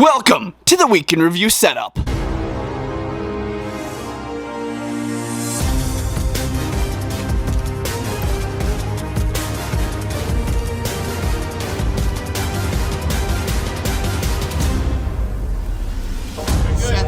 Welcome to the Week in Review setup. Seth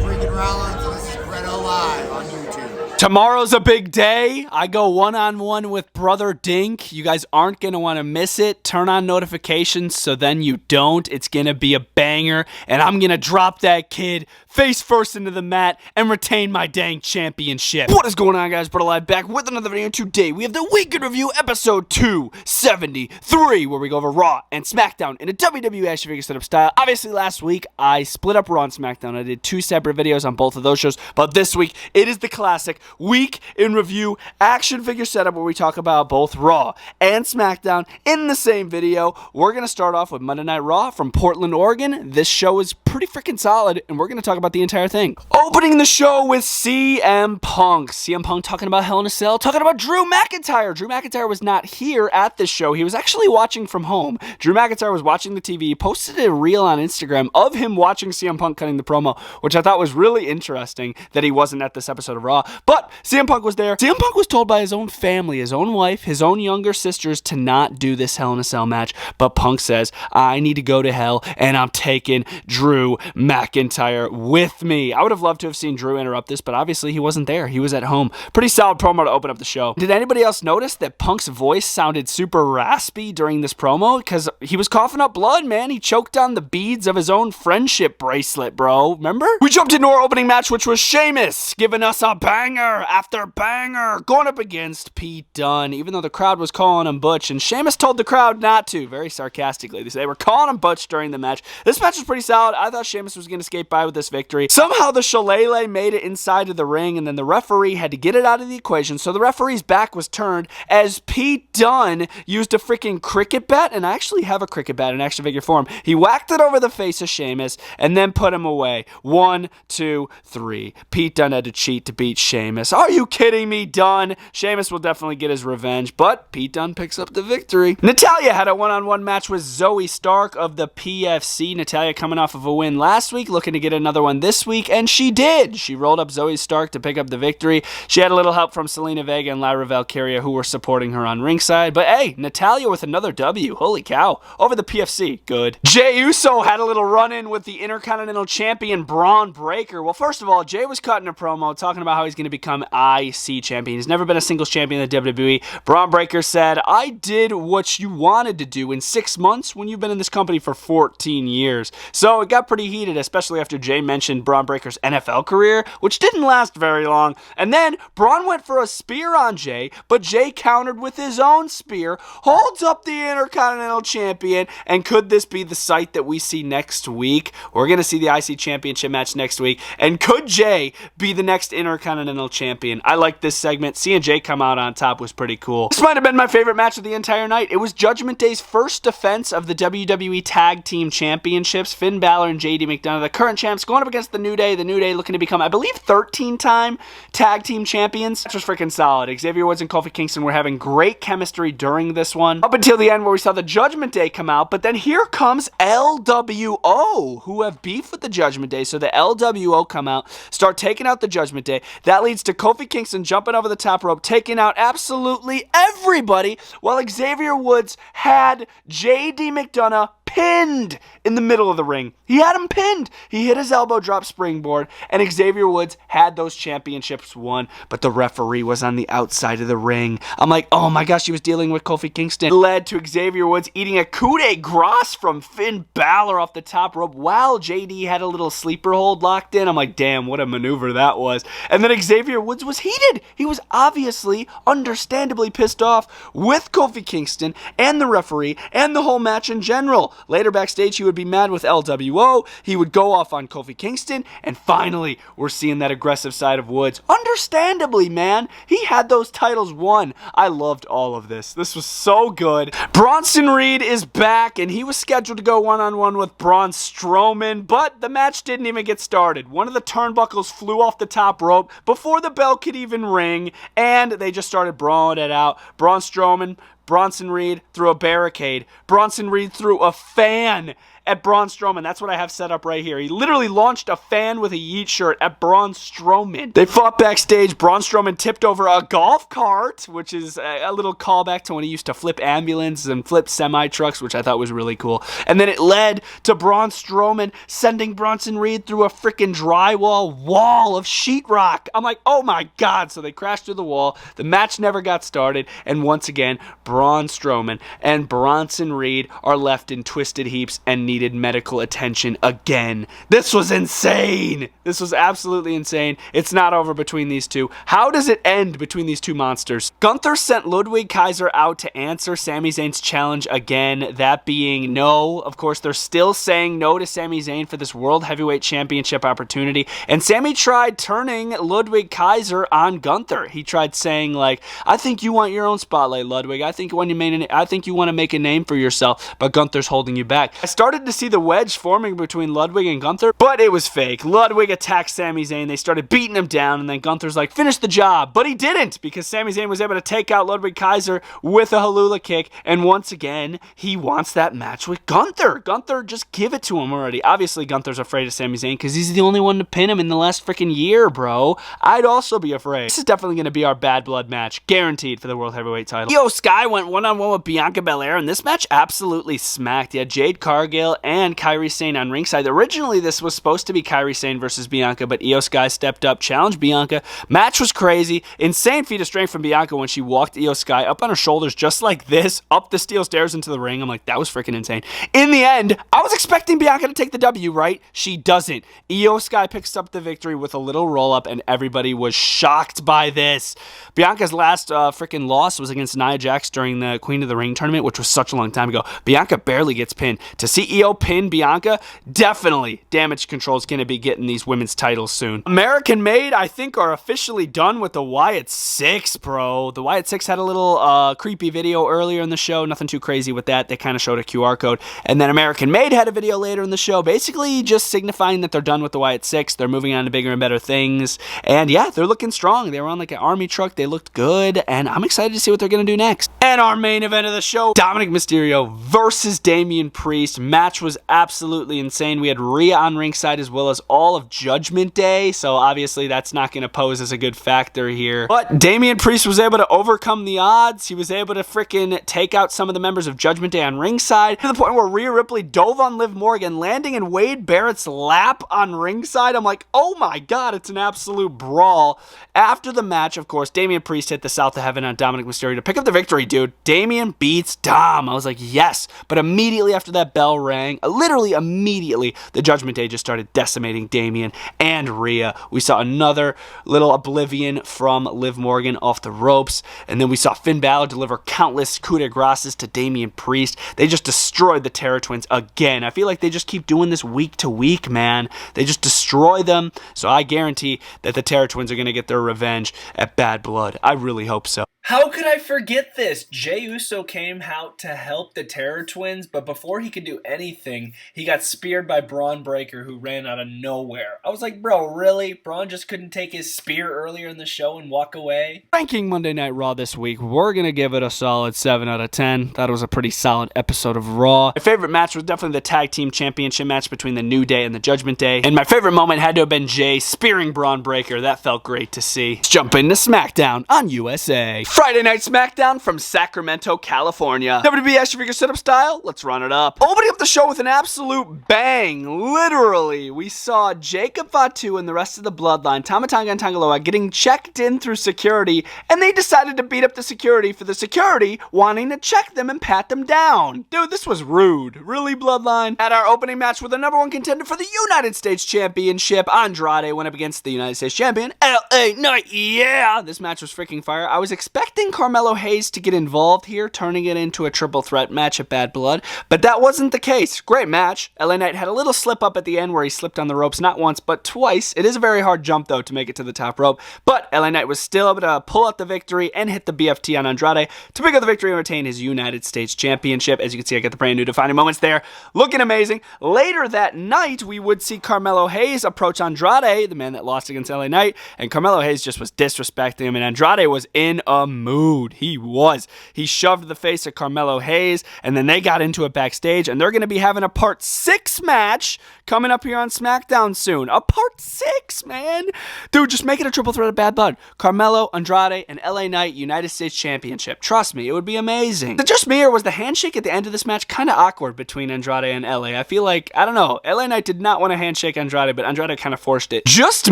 freaking Rollins, and this is Bretto live on YouTube. Tomorrow's a big day. I go one-on-one with Brother Dink. You guys aren't going to want to miss it. Turn on notifications so then you don't. It's going to be a banger, and I'm going to drop that kid face first into the mat and retain my dang championship. What is going on, guys? Bretto Live back with another video. Today, we have the Week in Review episode 273, where we go over Raw and SmackDown in a WWE action figure setup style. Obviously, last week, I split up Raw and SmackDown. I did two separate videos on both of those shows, but this week, it is the classic Week in Review action figure setup where we talk about both Raw and SmackDown in the same video. We're going to start off with Monday Night Raw from Portland, Oregon. This show is pretty freaking solid, and we're going to talk about the entire thing. Opening the show with CM Punk. CM Punk talking about Hell in a Cell, talking about Drew McIntyre. Drew McIntyre was not here at this show. He was actually watching from home. Drew McIntyre was watching the TV, posted a reel on Instagram of him watching CM Punk cutting the promo, which I thought was really interesting that he wasn't at this episode of Raw. But CM Punk was there. CM Punk was told by his own family, his own wife, his own younger sisters to not do this Hell in a Cell match. But Punk says, I need to go to hell, and I'm taking Drew McIntyre with me. I would have loved to have seen Drew interrupt this, but obviously he wasn't there. He was at home. Pretty solid promo to open up the show. Did anybody else notice that Punk's voice sounded super raspy during this promo? Because he was coughing up blood, man. He choked on the beads of his own friendship bracelet, bro. Remember? We jumped into our opening match, which was Sheamus giving us a banger after banger, going up against Pete Dunne, even though the crowd was calling him Butch, and Sheamus told the crowd not to, very sarcastically. They were calling him Butch during the match. This match was pretty solid. I thought Sheamus was going to skate by with this victory. Somehow the shillelagh made it inside of the ring, and then the referee had to get it out of the equation, so the referee's back was turned as Pete Dunne used a freaking cricket bat, and I actually have a cricket bat in action figure form. He whacked it over the face of Sheamus, and then put him away. 1, 2, 3. Pete Dunne had to cheat to beat Sheamus. Are you kidding me, Dunne? Sheamus will definitely get his revenge, but Pete Dunne picks up the victory. Natalya had a one-on-one match with Zoe Stark of the PFC. Natalya coming off of a win last week, looking to get another one this week, and she did. She rolled up Zoe Stark to pick up the victory. She had a little help from Selena Vega and Lyra Valkyria, who were supporting her on ringside, but hey, Natalya with another W. Holy cow. Over the PFC. Good. Jey Uso had a little run-in with the Intercontinental Champion Braun Breaker. Well, first of all, Jey was cutting a promo talking about how he's going to become IC champion. He's never been a singles champion in the WWE. Braun Breaker said, I did what you wanted to do in 6 months when you've been in this company for 14 years. So it got pretty heated, especially after Jey mentioned Braun Breaker's NFL career, which didn't last very long. And then Braun went for a spear on Jey, but Jey countered with his own spear, holds up the Intercontinental Champion, and could this be the sight that we see next week? We're going to see the IC Championship match next week, and could Jey be the next Intercontinental Champion? I like this segment. Seeing Jey come out on top was pretty cool. This might have been my favorite match of the entire night. It was Judgment Day's first defense of the WWE Tag Team Championships. Finn Balor and JD McDonough, the current champs, going up against the New Day. The New Day looking to become, I believe, 13-time Tag Team Champions. That was freaking solid. Xavier Woods and Kofi Kingston were having great chemistry during this one, up until the end where we saw the Judgment Day come out, but then here comes LWO, who have beef with the Judgment Day, so the LWO come out, start taking out the Judgment Day. That leads to Kofi Kingston jumping over the top rope, taking out absolutely everybody, while Xavier Woods had JD McDonough pinned in the middle of the ring. He had him pinned. He hit his elbow drop springboard, and Xavier Woods had those championships won, but the referee was on the outside of the ring. I'm like, oh my gosh, he was dealing with Kofi Kingston. It led to Xavier Woods eating a coup de grace from Finn Balor off the top rope while JD had a little sleeper hold locked in. I'm like, damn, what a maneuver that was. And then Xavier Woods was heated. He was obviously, understandably pissed off with Kofi Kingston and the referee and the whole match in general. Later backstage, he would be mad with LWO. He would go off on Kofi Kingston. And finally, we're seeing that aggressive side of Woods. Understandably, man. He had those titles won. I loved all of this. This was so good. Bronson Reed is back, and he was scheduled to go one-on-one with Braun Strowman, but the match didn't even get started. One of the turnbuckles flew off the top rope before the bell could even ring, and they just started brawling it out. Braun Strowman, Bronson Reed threw a barricade. Bronson Reed threw a fan. at Braun Strowman. That's what I have set up right here. He literally launched a fan with a yeet shirt at Braun Strowman. They fought backstage. Braun Strowman tipped over a golf cart, which is a little callback to when he used to flip ambulances and flip semi-trucks, which I thought was really cool. And then it led to Braun Strowman sending Bronson Reed through a freaking drywall wall of sheetrock. I'm like, oh my God. So they crashed through the wall. The match never got started. And once again, Braun Strowman and Bronson Reed are left in twisted heaps and needed medical attention again. This was insane. This was absolutely insane. It's not over between these two. How does it end between these two monsters? Gunther sent Ludwig Kaiser out to answer Sami Zayn's challenge again, that being no. Of course, they're still saying no to Sami Zayn for this World Heavyweight Championship opportunity, and Sami tried turning Ludwig Kaiser on Gunther. He tried saying, like, I think you want your own spotlight, Ludwig. I think you want to make a name for yourself, but Gunther's holding you back. I started to see the wedge forming between Ludwig and Gunther, but it was fake. Ludwig attacked Sami Zayn. They started beating him down, and then Gunther's like, finish the job. But he didn't, because Sami Zayn was able to take out Ludwig Kaiser with a Halula kick, and once again, he wants that match with Gunther. Gunther, just give it to him already. Obviously, Gunther's afraid of Sami Zayn because he's the only one to pin him in the last freaking year, bro. I'd also be afraid. This is definitely going to be our bad blood match, guaranteed for the World Heavyweight title. Io Sky went one-on-one with Bianca Belair, and this match absolutely smacked. You had Jade Cargill and Kairi Sane on ringside. Originally, this was supposed to be Kairi Sane versus Bianca, but Io Sky stepped up, challenged Bianca. Match was crazy. Insane feat of strength from Bianca when she walked Io Sky up on her shoulders just like this, up the steel stairs into the ring. I'm like, that was freaking insane. In the end, I was expecting Bianca to take the W, right? She doesn't. Io Sky picks up the victory with a little roll-up, and everybody was shocked by this. Bianca's last freaking loss was against Nia Jax during the Queen of the Ring tournament, which was such a long time ago. Bianca barely gets pinned. To see Io pin Bianca, definitely Damage Control is going to be getting these women's titles soon. American Made, I think, are officially done with the Wyatt 6, bro. The Wyatt 6 had a little creepy video earlier in the show. Nothing too crazy with that. They kind of showed a QR code. And then American Made had a video later in the show, basically just signifying that they're done with the Wyatt 6. They're moving on to bigger and better things. And yeah, they're looking strong. They were on like an army truck. They looked good. And I'm excited to see what they're going to do next. And our main event of the show, Dominic Mysterio versus Damian Priest. Match was absolutely insane. We had Rhea on ringside as well as all of Judgment Day. So obviously that's not going to pose as a good factor here. But Damian Priest was able to overcome the odds. He was able to freaking take out some of the members of Judgment Day on ringside to the point where Rhea Ripley dove on Liv Morgan, landing in Wade Barrett's lap on ringside. I'm like, oh my God, it's an absolute brawl. After the match, of course, Damian Priest hit the South of Heaven on Dominic Mysterio to pick up the victory, dude. Damian beats Dom. I was like, yes. But immediately after that bell rang, literally immediately, the Judgment Day just started decimating Damian and Rhea. We saw another little oblivion from Liv Morgan off the ropes. And then we saw Finn Balor deliver countless coup de graces to Damian Priest. They just destroyed the Terror Twins again. I feel like they just keep doing this week to week, man. They just destroy them. So I guarantee that the Terror Twins are going to get their revenge at Bad Blood. I really hope so. How could I forget this? Jey Uso came out to help the Terror Twins, but before he could do anything, he got speared by Braun Breaker, who ran out of nowhere. I was like, bro, really? Braun just couldn't take his spear earlier in the show and walk away? Ranking Monday Night Raw this week, we're going to give it a solid 7 out of 10. That was a pretty solid episode of Raw. My favorite match was definitely the Tag Team Championship match between the New Day and the Judgment Day. And my favorite moment had to have been Jay spearing Braun Breaker. That felt great to see. Let's jump into SmackDown on USA. Friday Night SmackDown from Sacramento, California. WWE action figure setup style, let's run it up. Opening up the show with an absolute bang. Literally, we saw Jacob Fatu and the rest of the Bloodline, Tama Tonga and Tanga Loa, getting checked in through security, and they decided to beat up the security for the security wanting to check them and pat them down. Dude, this was rude. Really, Bloodline? At our opening match with the number one contender for the United States Championship, Andrade went up against the United States Champion, LA Knight. Yeah, this match was freaking fire. I was expecting Carmelo Hayes to get involved here, turning it into a triple threat match at Bad Blood, but that wasn't the case. Great match. LA Knight had a little slip up at the end where he slipped on the ropes, not once, but twice. It is a very hard jump, though, to make it to the top rope, but LA Knight was still able to pull out the victory and hit the BFT on Andrade to pick up the victory and retain his United States Championship. As you can see, I got the brand new defining moments there. Looking amazing. Later that night, we would see Carmelo Hayes approach Andrade, the man that lost against LA Knight, and Carmelo Hayes just was disrespecting him, and Andrade was in a mood. He was. He shoved the face of Carmelo Hayes, and then they got into it backstage, and they're going to be having a Part 6 match coming up here on SmackDown soon. A Part 6, man. Dude, just make it a triple threat of bad blood. Carmelo, Andrade, and LA Knight United States Championship. Trust me, it would be amazing. Is it just me, or was the handshake at the end of this match kind of awkward between Andrade and LA? I feel like, I don't know, LA Knight did not want to handshake Andrade, but Andrade kind of forced it. Just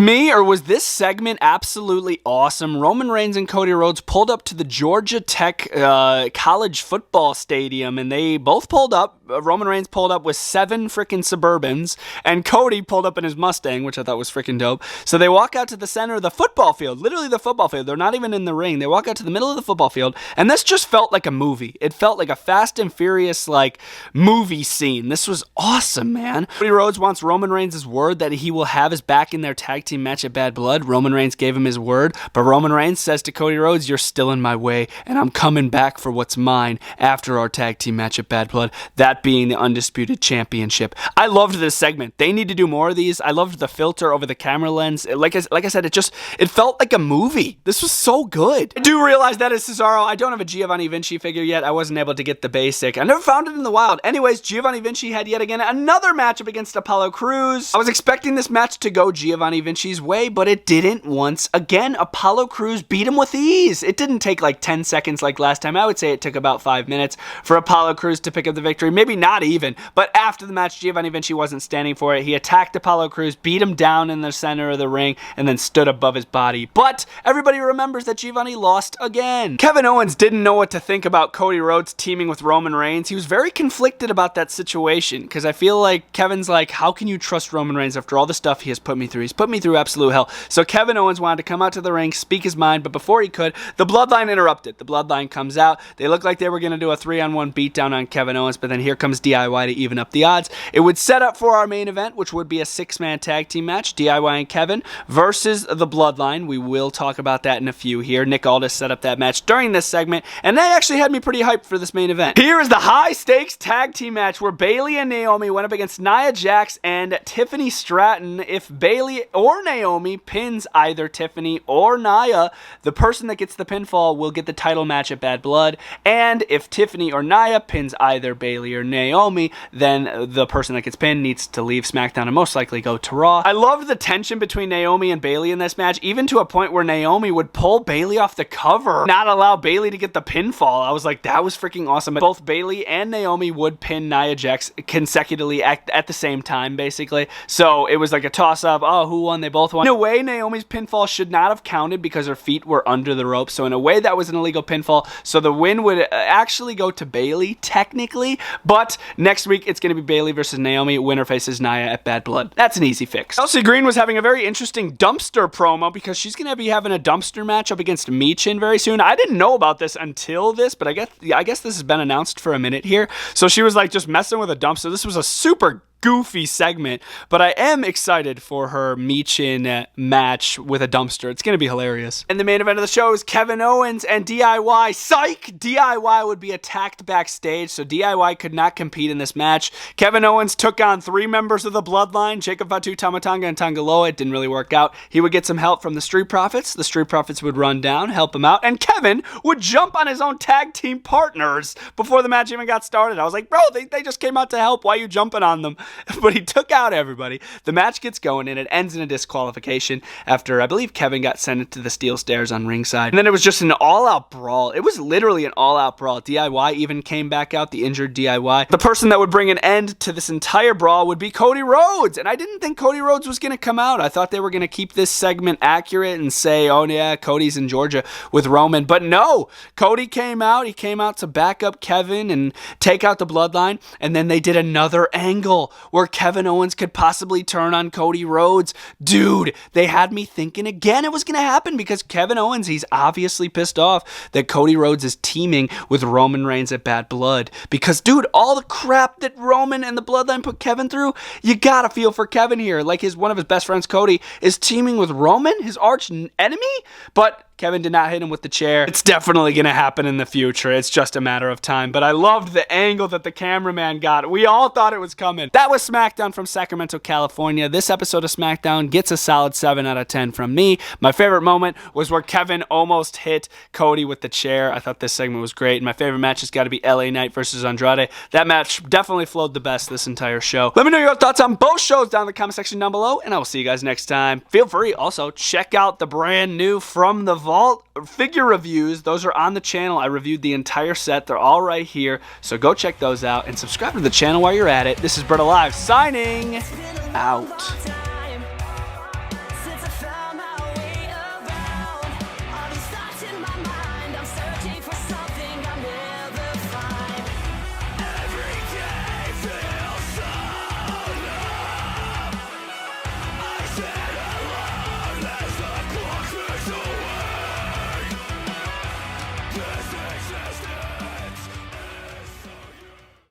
me, or was this segment absolutely awesome? Roman Reigns and Cody Rhodes pulled up to the Georgia Tech college football stadium, and they both pulled up. Roman Reigns pulled up with 7 freaking Suburbans, and Cody pulled up in his Mustang, which I thought was freaking dope. So they walk out to the center of the football field, literally the football field. They're not even in the ring. They walk out to the middle of the football field, and this just felt like a movie. It felt like a Fast and Furious like movie scene. This was awesome, man. Cody Rhodes wants Roman Reigns' word that he will have his back in their tag team match at Bad Blood. Roman Reigns gave him his word, but Roman Reigns says to Cody Rhodes, "You're still in my way, and I'm coming back for what's mine after our tag team match at Bad Blood," that being the Undisputed Championship. I loved this segment. They need to do more of these. I loved the filter over the camera lens. Like I said, it felt like a movie. This was so good. I do realize that is Cesaro. I don't have a Giovanni Vinci figure yet. I wasn't able to get the basic. I never found it in the wild. Anyways, Giovanni Vinci had yet again another matchup against Apollo Crews. I was expecting this match to go Giovanni Vinci's way, but it didn't once again. Apollo Crews beat him with ease. It didn't take like 10 seconds like last time. I would say it took about 5 minutes for Apollo Crews to pick up the victory. Maybe not even. But after the match, Giovanni Vinci wasn't standing for it. He attacked Apollo Crews, beat him down in the center of the ring, and then stood above his body. But everybody remembers that Giovanni lost again. Kevin Owens didn't know what to think about Cody Rhodes teaming with Roman Reigns. He was very conflicted about that situation, because I feel like Kevin's like, how can you trust Roman Reigns after all the stuff he has put me through? He's put me through absolute hell. So Kevin Owens wanted to come out to the ring, speak his mind, but before he could, the Bloodline interrupted. The Bloodline comes out. They look like they were going to do a 3-on-1 beatdown on Kevin Owens, but then here comes DIY to even up the odds. It would set up for our main event, which would be a 6-man tag team match, DIY and Kevin versus the Bloodline. We will talk about that in a few here. Nick Aldis set up that match during this segment, and that actually had me pretty hyped for this main event. Here is the high-stakes tag team match where Bayley and Naomi went up against Nia Jax and Tiffany Stratton. If Bayley or Naomi pins either Tiffany or Nia, the person that gets the pinfall will get the title match at Bad Blood, and if Tiffany or Nia pins either Bayley or Naomi, then the person that gets pinned needs to leave SmackDown and most likely go to Raw. I loved the tension between Naomi and Bayley in this match, even to a point where Naomi would pull Bayley off the cover, not allow Bayley to get the pinfall. I was like, that was freaking awesome. But both Bayley and Naomi would pin Nia Jax consecutively at the same time, basically. So it was like a toss-up. Oh, who won? They both won. In a way, Naomi's pinfall should not have counted because her feet were under the rope. So in a way, that was an illegal pinfall. So the win would actually go to Bayley, technically. But next week, it's going to be Bayley versus Naomi. Winner faces Nia at Bad Blood. That's an easy fix. Chelsea Green was having a very interesting dumpster promo because she's going to be having a dumpster match up against Michin very soon. I didn't know about this until this, but I guess this has been announced for a minute here. So she was like just messing with a dumpster. This was a super goofy segment, but I am excited for her Michin match with a dumpster. It's going to be hilarious. And the main event of the show is Kevin Owens and DIY. Psych! DIY would be attacked backstage, so DIY could not compete in this match. Kevin Owens took on 3 members of the Bloodline, Jacob Fatu, Tamatanga, and Tangaloa. It didn't really work out. He would get some help from the Street Profits. The Street Profits would run down, help him out, and Kevin would jump on his own tag team partners before the match even got started. I was like, bro, they just came out to help. Why are you jumping on them? But he took out everybody. The match gets going, and it ends in a disqualification after, I believe, Kevin got sent into the steel stairs on ringside. And then it was just an all-out brawl. It was literally an all-out brawl. DIY even came back out, the injured DIY. The person that would bring an end to this entire brawl would be Cody Rhodes, and I didn't think Cody Rhodes was going to come out. I thought they were going to keep this segment accurate and say, oh yeah, Cody's in Georgia with Roman. But no, Cody came out. He came out to back up Kevin and take out the Bloodline, and then they did another angle where Kevin Owens could possibly turn on Cody Rhodes. Dude, they had me thinking again it was going to happen because Kevin Owens, he's obviously pissed off that Cody Rhodes is teaming with Roman Reigns at Bad Blood. Because, dude, all the crap that Roman and the Bloodline put Kevin through, you gotta feel for Kevin here. Like one of his best friends, Cody, is teaming with Roman, his arch enemy, but Kevin did not hit him with the chair. It's definitely going to happen in the future. It's just a matter of time. But I loved the angle that the cameraman got. We all thought it was coming. That was SmackDown from Sacramento, California. This episode of SmackDown gets a solid 7 out of 10 from me. My favorite moment was where Kevin almost hit Cody with the chair. I thought this segment was great. And my favorite match has got to be LA Knight versus Andrade. That match definitely flowed the best this entire show. Let me know your thoughts on both shows down in the comment section down below, and I will see you guys next time. Feel free also check out the brand new From the Vault figure reviews. Those are on the channel. I reviewed the entire set. They're all right here. So go check those out and subscribe to the channel while you're at it. This is Bretto Live signing out.